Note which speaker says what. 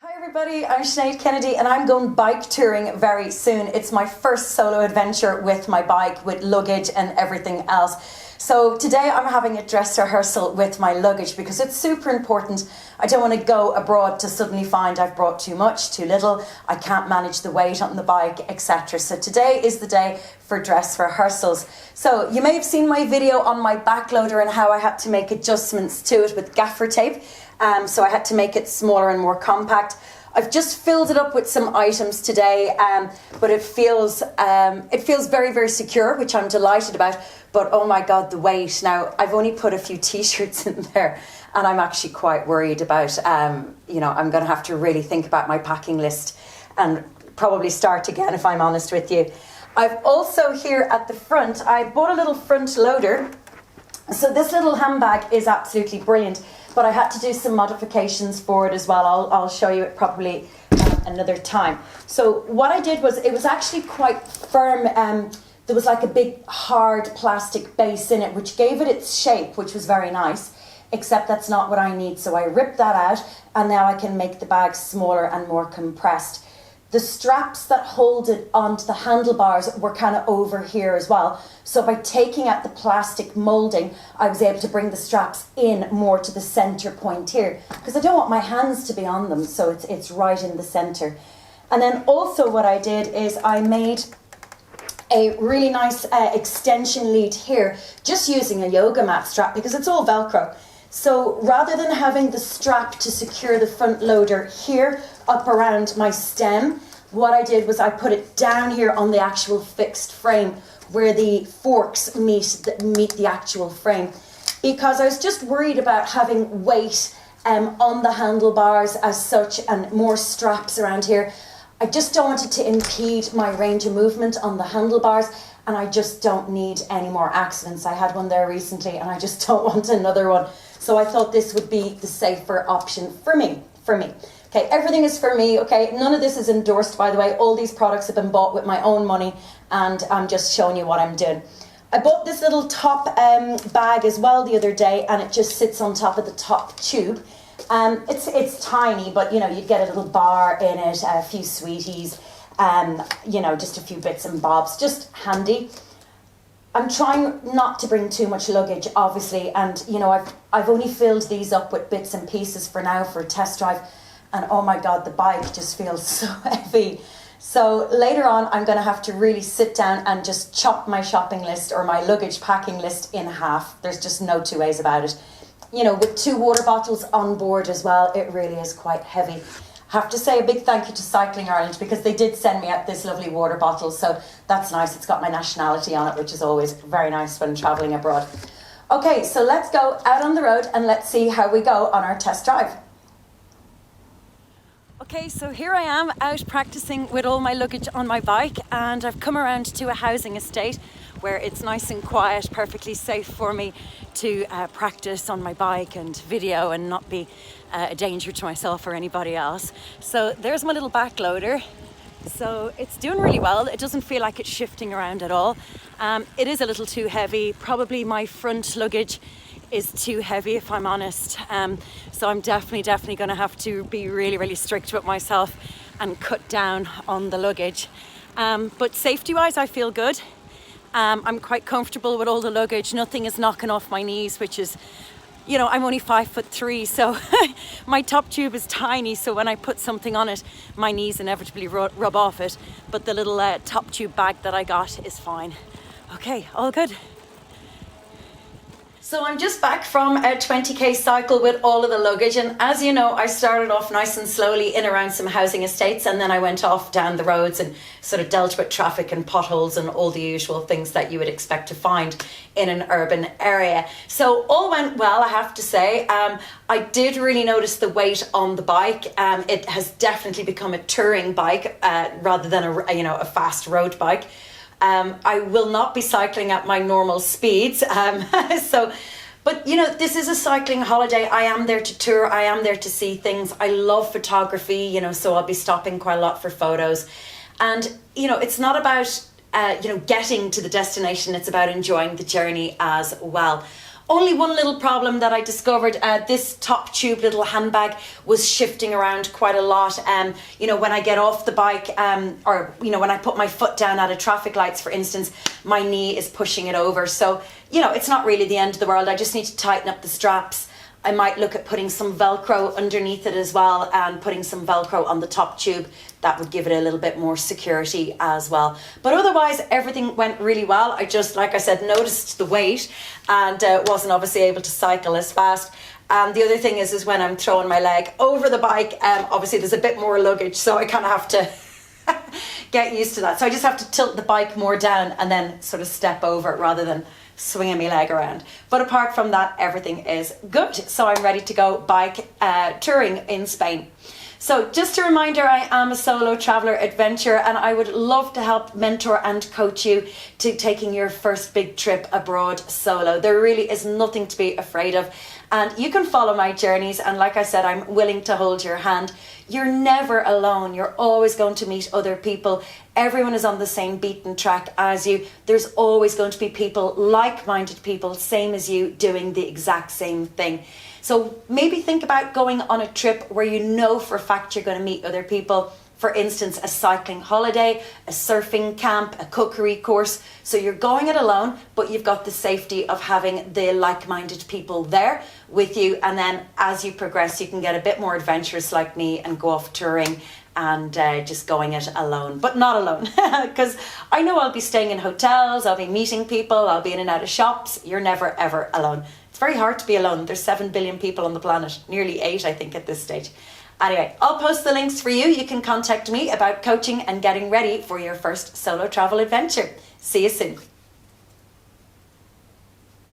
Speaker 1: Hi everybody, I'm Sinead Kennedy and I'm going bike touring very soon. It's my first solo adventure with my bike, with luggage and everything else. So today I'm having a dress rehearsal with my luggage because it's super important. I don't want to go abroad to suddenly find I've brought too much, too little, I can't manage the weight on the bike, etc. So today is the day for dress rehearsals. So you may have seen my video on my backloader and how I had to make adjustments to it with gaffer tape. So I had to make it smaller and more compact. I've just filled it up with some items today, but it feels very, very secure, which I'm delighted about. But oh my God, the weight. Now, I've only put a few t-shirts in there and I'm actually quite worried about, I'm going to have to really think about my packing list and probably start again if I'm honest with you. I've also here at the front, I bought a little front loader. So this little handbag is absolutely brilliant, but I had to do some modifications for it as well. I'll show you it properly another time. So what I did was, it was actually quite firm. There was like a big hard plastic base in it, which gave it its shape, which was very nice, except that's not what I need. So I ripped that out and now I can make the bag smaller and more compressed. The straps that hold it onto the handlebars were kind of over here as well. So by taking out the plastic molding, I was able to bring the straps in more to the center point here, because I don't want my hands to be on them, so it's right in the center. And then also what I did is I made a really nice extension lead here, just using a yoga mat strap because it's all Velcro. So rather than having the strap to secure the front loader here up around my stem, what I did was I put it down here on the actual fixed frame where the forks meet the actual frame, because I was just worried about having weight on the handlebars as such and more straps around here. I just don't want it to impede my range of movement on the handlebars, and I just don't need any more accidents. I had one there recently and I just don't want another one. So I thought this would be the safer option for me. Okay, everything is for me, okay? None of this is endorsed, by the way. All these products have been bought with my own money and I'm just showing you what I'm doing. I bought this little top bag as well the other day, and it just sits on top of the top tube. It's tiny, but you'd get a little bar in it, a few sweeties, just a few bits and bobs, just handy. I'm trying not to bring too much luggage, obviously, and I've only filled these up with bits and pieces for now for a test drive, and oh my God, the bike just feels so heavy. So later on, I'm going to have to really sit down and just chop my shopping list or my luggage packing list in half. There's just no two ways about it. With 2 water bottles on board as well, it really is quite heavy. Have to say a big thank you to Cycling Ireland, because they did send me out this lovely water bottle, so that's nice. It's got my nationality on it, which is always very nice when travelling abroad. Okay, so let's go out on the road and let's see how we go on our test drive. Okay, so here I am out practicing with all my luggage on my bike, and I've come around to a housing estate where it's nice and quiet, perfectly safe for me to practice on my bike and video and not be a danger to myself or anybody else. So there's my little backloader. So it's doing really well. It doesn't feel like it's shifting around at all. It is a little too heavy. Probably my front luggage is too heavy, if I'm honest. So I'm definitely going to have to be really, really strict with myself and cut down on the luggage. But safety-wise, I feel good. I'm quite comfortable with all the luggage. Nothing is knocking off my knees, which is, I'm only 5'3", so my top tube is tiny. So when I put something on it, my knees inevitably rub off it. But the little top tube bag that I got is fine. Okay, all good. So I'm just back from a 20k cycle with all of the luggage, and as you know, I started off nice and slowly in around some housing estates, and then I went off down the roads and sort of dealt with traffic and potholes and all the usual things that you would expect to find in an urban area. So all went well, I have to say. I did really notice the weight on the bike. It has definitely become a touring bike rather than a fast road bike. I will not be cycling at my normal speeds. But this is a cycling holiday. I am there to tour. I am there to see things. I love photography, so I'll be stopping quite a lot for photos. And, it's not about, getting to the destination. It's about enjoying the journey as well. Only one little problem that I discovered, this top tube little handbag was shifting around quite a lot. You know, when I get off the bike, or, you know, when I put my foot down at a traffic lights, for instance, my knee is pushing it over. So, you know, it's not really the end of the world. I just need to tighten up the straps. I might look at putting some Velcro underneath it as well, and putting some Velcro on the top tube. That would give it a little bit more security as well. But otherwise, everything went really well. I just, like I said, noticed the weight and wasn't obviously able to cycle as fast. And the other thing is when I'm throwing my leg over the bike, obviously there's a bit more luggage, so I kind of have to get used to that. So I just have to tilt the bike more down and then sort of step over rather than swinging my leg around. But apart from that, everything is good. So I'm ready to go bike touring in Spain. So just a reminder, I am a solo traveller adventurer, and I would love to help mentor and coach you to taking your first big trip abroad solo. There really is nothing to be afraid of. And you can follow my journeys, and like I said, I'm willing to hold your hand. You're never alone. You're always going to meet other people. Everyone is on the same beaten track as you. There's always going to be people, like-minded people, same as you, doing the exact same thing. So maybe think about going on a trip where you know for a fact you're going to meet other people. For instance, a cycling holiday, a surfing camp, a cookery course. So you're going it alone, but you've got the safety of having the like-minded people there with you. And then as you progress, you can get a bit more adventurous like me and go off touring and just going it alone, but not alone, because I know I'll be staying in hotels, I'll be meeting people, I'll be in and out of shops. You're never, ever alone. It's very hard to be alone. There's 7 billion people on the planet, nearly 8, I think, at this stage. Anyway, I'll post the links for you. You can contact me about coaching and getting ready for your first solo travel adventure. See you soon.